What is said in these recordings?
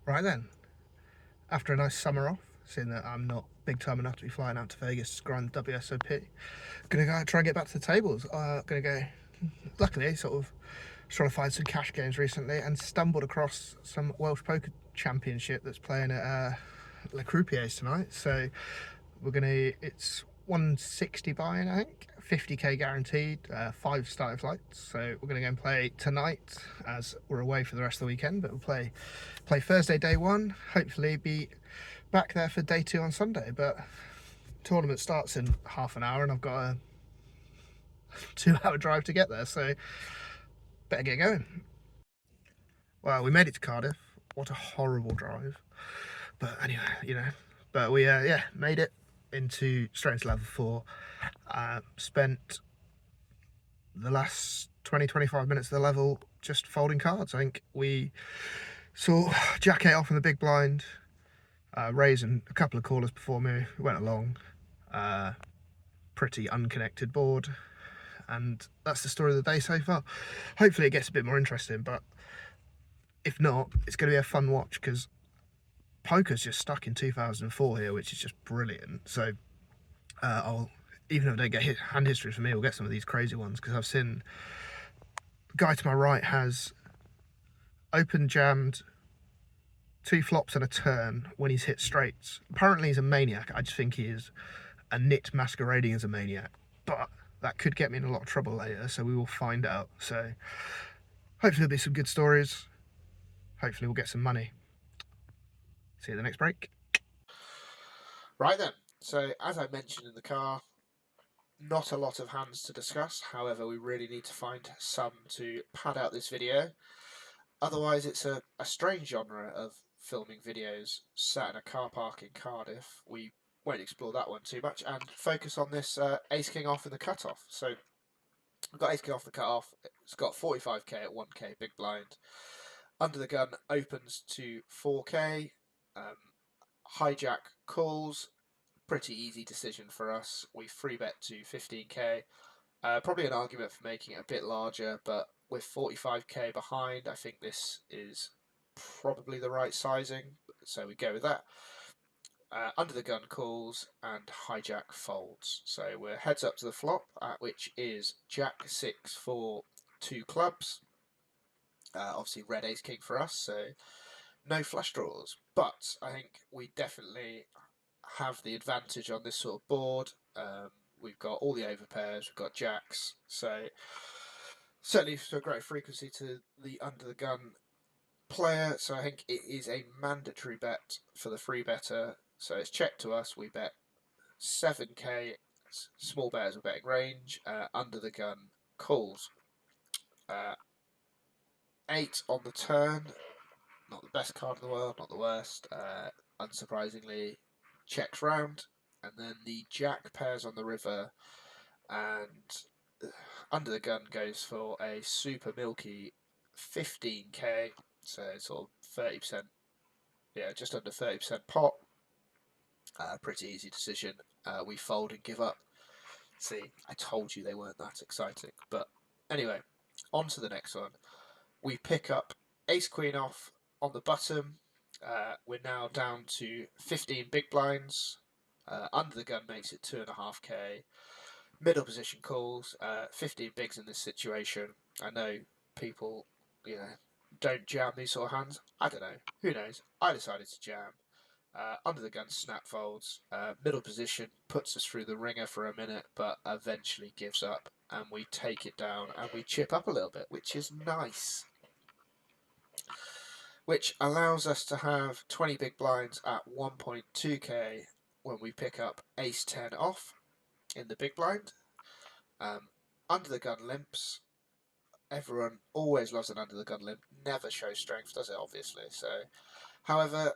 Right then, after a nice summer off, seeing that I'm not big time enough to be flying out to Vegas to grind the WSOP, gonna go try and get back to the tables. Gonna go. Luckily, sort of trying to find some cash games recently, and stumbled across some Welsh Poker Championship that's playing at Les Croupiers tonight. So we're gonna. It's 160 buy-in, I think, 50k guaranteed, 5 starting flights. So we're gonna go and play tonight, as we're away for the rest of the weekend. But we'll play Thursday day one. Hopefully, be back there for day 2 on Sunday. But tournament starts in half an hour, and I've got a 2-hour drive to get there. So better get going. Well, we made it to Cardiff. What a horrible drive. But anyway, But we made it straight into level 4. Spent the last 20-25 minutes of the level just folding cards. I think we saw Jack 8 off in the big blind, raising a couple of callers before me. We went along. Pretty unconnected board. And that's the story of the day so far. Hopefully it gets a bit more interesting, but if not, it's going to be a fun watch, because poker's just stuck in 2004 here, which is just brilliant. So even if I don't get hand history from me, we'll get some of these crazy ones, because I've seen the guy to my right has open jammed 2 flops and a turn when he's hit straights. Apparently he's a maniac. I just think he is a nit masquerading as a maniac, but that could get me in a lot of trouble later, so we will find out. So hopefully there'll be some good stories. Hopefully we'll get some money. See you at the next break. Right then, so as I mentioned in the car, not a lot of hands to discuss. However, we really need to find some to pad out this video. Otherwise, it's a strange genre of filming videos sat in a car park in Cardiff. We won't explore that one too much and focus on this Ace King off in the cutoff. So we've got Ace King off the cutoff. It's got 45k at 1k big blind. Under the gun opens to 4k. Hijack calls. Pretty easy decision for us. We free bet to 15k. Probably an argument for making it a bit larger, but with 45k behind, I think this is probably the right sizing. So we go with that. Under the gun calls and hijack folds. So we're heads up to the flop, which is Jack 6 for 2 clubs. Obviously red ace king for us, so no flush draws. But I think we definitely have the advantage on this sort of board. We've got all the overpairs, we've got jacks, so certainly for a great frequency to the under the gun player. So I think it is a mandatory bet for the free better. So it's checked to us. We bet 7k. Small bears are betting range. Under the gun calls. 8 on the turn. Not the best card in the world, not the worst. Unsurprisingly, checks round. And then the jack pairs on the river. And under the gun goes for a super milky 15k. So sort of 30%. Yeah, just under 30% pot. Pretty easy decision. We fold and give up. See, I told you they weren't that exciting. But anyway, on to the next one. We pick up ace queen off on the bottom. We're now down to 15 big blinds. Under the gun makes it 2.5k. Middle position calls. 15 bigs in this situation. I know people, don't jam these sort of hands. I don't know. Who knows? I decided to jam. Under the gun snap folds. Middle position puts us through the ringer for a minute, but eventually gives up, and we take it down and we chip up a little bit, which is nice. Which allows us to have 20 big blinds at 1.2k when we pick up ace 10 off in the big blind. Under the gun limps. Everyone always loves an under the gun limp. Never shows strength, does it? Obviously. So, however,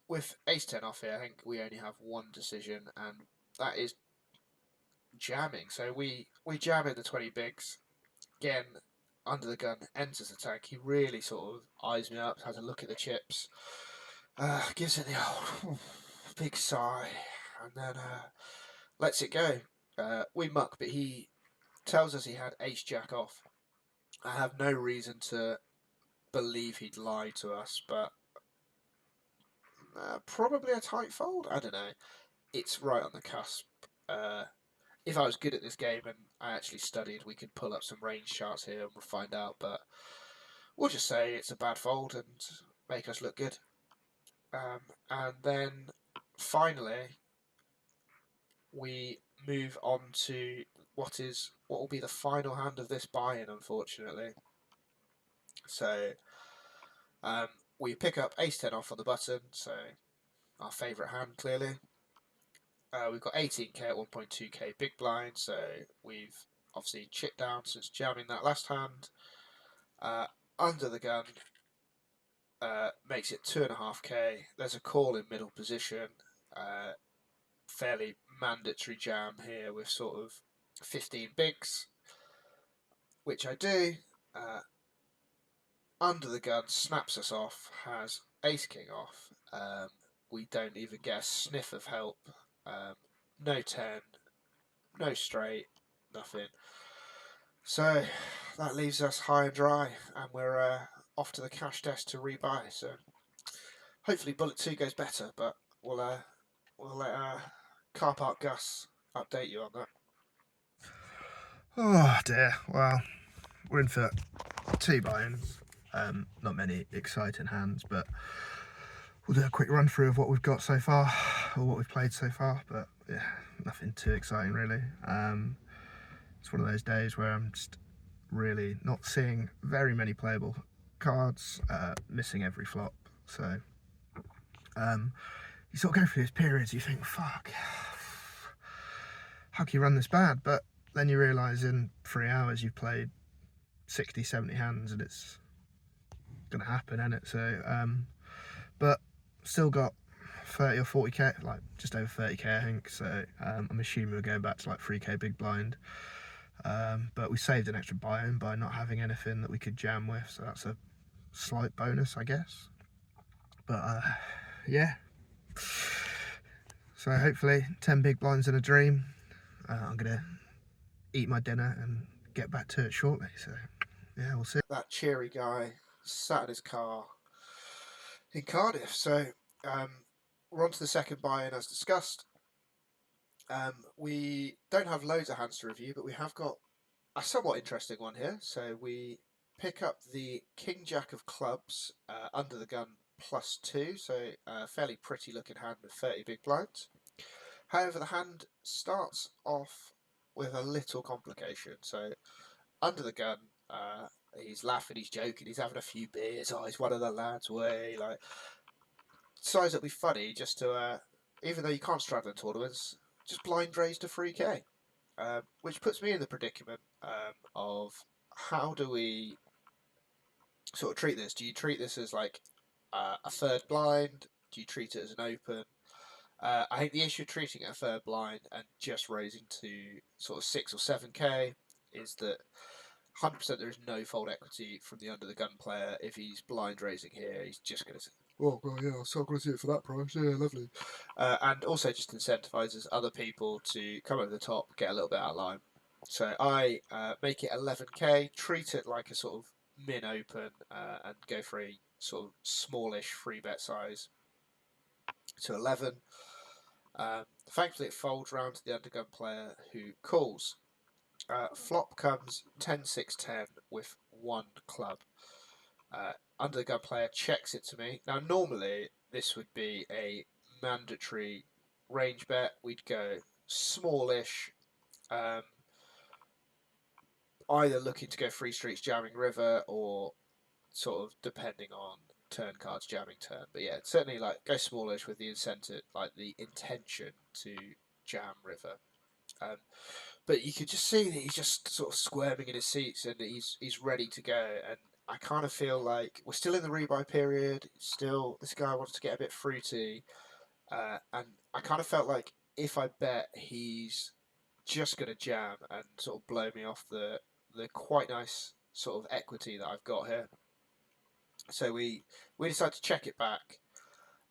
with ace 10 off here, I think we only have one decision, and that is jamming. So we jam in the 20 bigs. Again, under the gun enters the tank. He really sort of eyes me up, has a look at the chips, gives it the old big sigh, and then lets it go. We muck, but he tells us he had ace jack off. I have no reason to believe he'd lie to us, but Probably a tight fold. I don't know. It's right on the cusp. If I was good at this game and I actually studied, we could pull up some range charts here and we'll find out. But we'll just say it's a bad fold and make us look good. And then finally, we move on to what will be the final hand of this buy-in, unfortunately. So we pick up Ace-10 off on the button, so our favourite hand clearly. We've got 18k at 1.2k big blind, so we've obviously chipped down since jamming that last hand. Under the gun makes it 2.5k. There's a call in middle position. Fairly mandatory jam here with sort of 15 bigs, which I do. Under the gun snaps us off, has ace king off. We don't even get a sniff of help. No 10, no straight, nothing. So that leaves us high and dry, and we're off to the cash desk to rebuy. So hopefully bullet 2 goes better, but we'll let Car Park Gus update you on that. Oh dear. Well, we're in for 2 buy-ins. Not many exciting hands, but we'll do a quick run through of what we've got so far, or what we've played so far. But yeah, nothing too exciting really. It's one of those days where I'm just really not seeing very many playable cards, missing every flop. So you sort of go through these periods, you think, fuck, how can you run this bad? But then you realise in 3 hours you've played 60, 70 hands and it's gonna happen, isn't it? So but still got 30 or 40k, like just over 30k I think. So I'm assuming we're going back to like 3k big blind. But we saved an extra buy-in by not having anything that we could jam with, so that's a slight bonus, I guess. But yeah, so hopefully 10 big blinds in a dream. I'm gonna eat my dinner and get back to it shortly, so yeah, we'll see. That cheery guy sat in his car in Cardiff. So we're on to the second buy-in as discussed. We don't have loads of hands to review, but we have got a somewhat interesting one here. So we pick up the King Jack of clubs under the gun +2, so a fairly pretty looking hand with 30 big blinds. However, the hand starts off with a little complication. So under the gun, he's laughing, he's joking, he's having a few beers. Oh, he's one of the lads, way like. Decides it'll be funny just to, even though you can't straddle in tournaments, just blind raise to 3k. Which puts me in the predicament of how do we sort of treat this? Do you treat this as like a third blind? Do you treat it as an open? I think the issue of treating it a third blind and just raising to sort of 6 or 7k is that 100% there is no fold equity from the under the gun player. If he's blind raising here, he's just going to say, oh, well, yeah, so I'm going to see it for that price. Yeah, lovely. And also just incentivizes other people to come over the top, get a little bit out of line. So I make it 11k, treat it like a sort of min open, and go for a sort of smallish free bet size to 11. Thankfully, it folds round to the undergun player who calls. Flop comes 10-6-10 with 1 club. Under the gun player checks it to me. Now, normally this would be a mandatory range bet. We'd go smallish, either looking to go free streets jamming river or sort of depending on turn cards jamming turn. But yeah, certainly like go smallish with the incentive, like the intention to jam river. But you could just see that he's just sort of squirming in his seats and he's ready to go. And I kind of feel like we're still in the rebuy period. Still, this guy wants to get a bit fruity. And I kind of felt like if I bet he's just going to jam and sort of blow me off the quite nice sort of equity that I've got here. So we decide to check it back.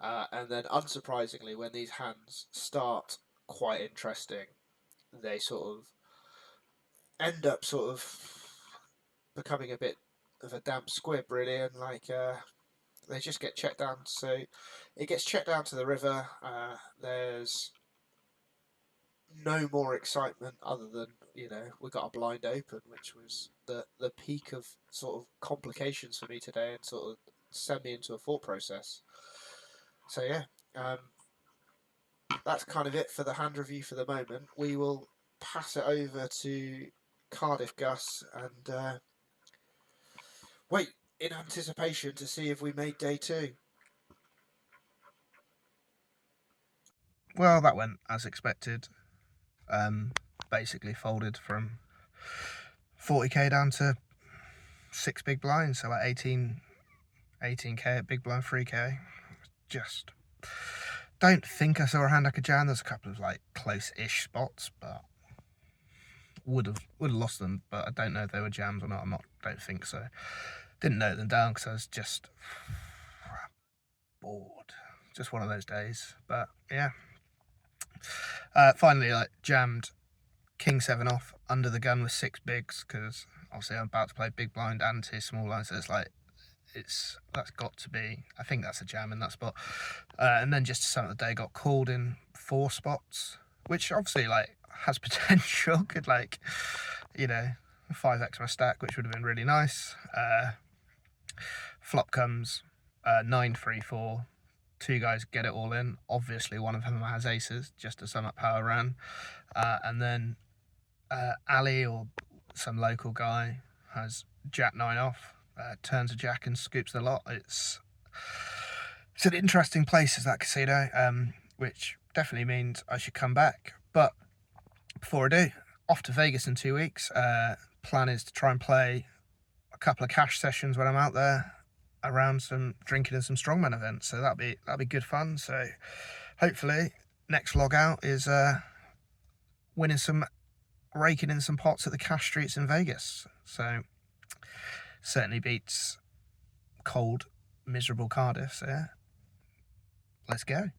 And then unsurprisingly, when these hands start quite interesting, they sort of end up sort of becoming a bit of a damp squib, really, and like they just get checked down. So it gets checked down to the river. There's no more excitement other than, you know, we got a blind open, which was the peak of sort of complications for me today and sort of send me into a thought process. So yeah, that's kind of it for the hand review for the moment. We will pass it over to Cardiff Gus and wait in anticipation to see if we made day 2. Well, that went as expected. Basically folded from 40k down to 6 big blinds, so like 18k at big blind 3k. Just don't think I saw a hand I could jam. There's a couple of like close-ish spots, but would have lost them. But I don't know if they were jams or not. Don't think so. Didn't note them down because I was just bored. Just one of those days. But yeah. Finally, like jammed King 7 off under the gun with 6 bigs, because obviously I'm about to play big blind and 2 small lines, so it's like that's got to be, I think that's a jam in that spot. And then just to sum up the day, got called in 4 spots, which obviously like has potential. Could, like, you know, 5x my stack, which would have been really nice. Flop comes 9-3-4. 2 guys get it all in. Obviously one of them has aces, just to sum up how I ran. And then Ali, or some local guy, has jack 9 off, turns a jack and scoops the lot. It's an interesting place, is that casino, which definitely means I should come back. But before I do, off to Vegas in 2 weeks. Plan is to try and play a couple of cash sessions when I'm out there, around some drinking and some strongman events, so that'll be good fun. So hopefully next log out is raking in some pots at the cash streets in Vegas. So certainly beats cold, miserable Cardiff. So yeah, let's go.